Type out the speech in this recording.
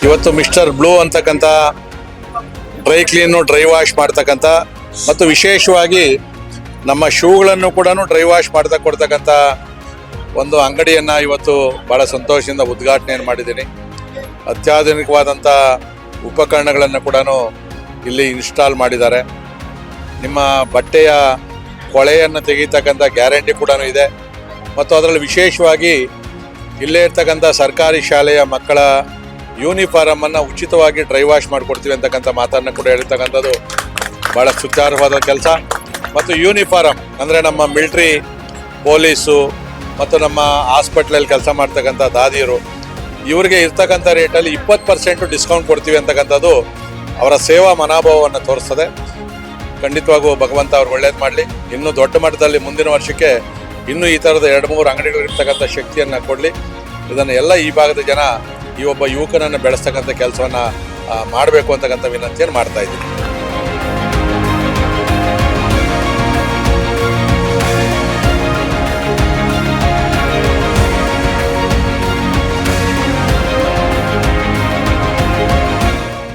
ಇವತ್ತು mister blue ಅಂತಕ್ಕಂಥ dry clean dry wash ಮಾಡ್ತಕ್ಕಂಥ ಮತ್ತು ವಿಶೇಷವಾಗಿ ನಮ್ಮ ಶೂಗಳನ್ನು ಕೂಡ ಡ್ರೈ ವಾಶ್ ಕೊಡ್ತಕ್ಕಂಥ ಒಂದು ಅಂಗಡಿಯನ್ನು ಇವತ್ತು ಭಾಳ ಸಂತೋಷದಿಂದ ಉದ್ಘಾಟನೆಯನ್ನು ಮಾಡಿದ್ದೀನಿ. ಅತ್ಯಾಧುನಿಕವಾದಂಥ ಉಪಕರಣಗಳನ್ನು ಕೂಡ ಇಲ್ಲಿ ಇನ್ಸ್ಟಾಲ್ ಮಾಡಿದ್ದಾರೆ. ನಿಮ್ಮ ಬಟ್ಟೆಯ ಕೊಳೆಯನ್ನು ತೆಗೀತಕ್ಕಂಥ ಗ್ಯಾರಂಟಿ ಕೂಡ ಇದೆ. ಮತ್ತು ಅದರಲ್ಲಿ ವಿಶೇಷವಾಗಿ ಇಲ್ಲೇ ಇರ್ತಕ್ಕಂಥ ಸರ್ಕಾರಿ ಶಾಲೆಯ ಮಕ್ಕಳ ಯೂನಿಫಾರಮನ್ನು ಉಚಿತವಾಗಿ ಡ್ರೈ ವಾಶ್ ಮಾಡಿಕೊಡ್ತೀವಿ ಅಂತಕ್ಕಂಥ ಮಾತನ್ನು ಕೂಡ ಹೇಳ್ತಕ್ಕಂಥದ್ದು ಭಾಳ ಸುಚಾರವಾದ ಕೆಲಸ. ಮತ್ತು ಯೂನಿಫಾರಮ್ ಅಂದರೆ ನಮ್ಮ ಮಿಲ್ಟ್ರಿ, ಪೊಲೀಸು ಮತ್ತು ನಮ್ಮ ಹಾಸ್ಪಿಟ್ಲಲ್ಲಿ ಕೆಲಸ ಮಾಡ್ತಕ್ಕಂಥ ದಾದಿಯರು ಇವರಿಗೆ ಇರ್ತಕ್ಕಂಥ ರೇಟಲ್ಲಿ 20% ಡಿಸ್ಕೌಂಟ್ ಕೊಡ್ತೀವಿ ಅಂತಕ್ಕಂಥದ್ದು ಅವರ ಸೇವಾ ಮನೋಭಾವವನ್ನು ತೋರಿಸ್ತದೆ. ಖಂಡಿತವಾಗೂ ಭಗವಂತ ಅವ್ರು ಒಳ್ಳೇದು ಮಾಡಲಿ. ಇನ್ನೂ ದೊಡ್ಡ ಮಟ್ಟದಲ್ಲಿ ಮುಂದಿನ ವರ್ಷಕ್ಕೆ ಇನ್ನೂ ಈ ಥರದ 2-3 ಅಂಗಡಿಗಳಿರ್ತಕ್ಕಂಥ ಶಕ್ತಿಯನ್ನು ಕೊಡಲಿ. ಇದನ್ನು ಎಲ್ಲ ಈ ಭಾಗದ ಜನ ಈ ಒಬ್ಬ ಯುವಕನನ್ನು ಬೆಳೆಸ್ತಕ್ಕಂಥ ಕೆಲಸವನ್ನು ಮಾಡಬೇಕು ಅಂತಕ್ಕಂಥ ವಿನಂತಿಯನ್ನು ಮಾಡ್ತಾ ಇದ್ದೀನಿ.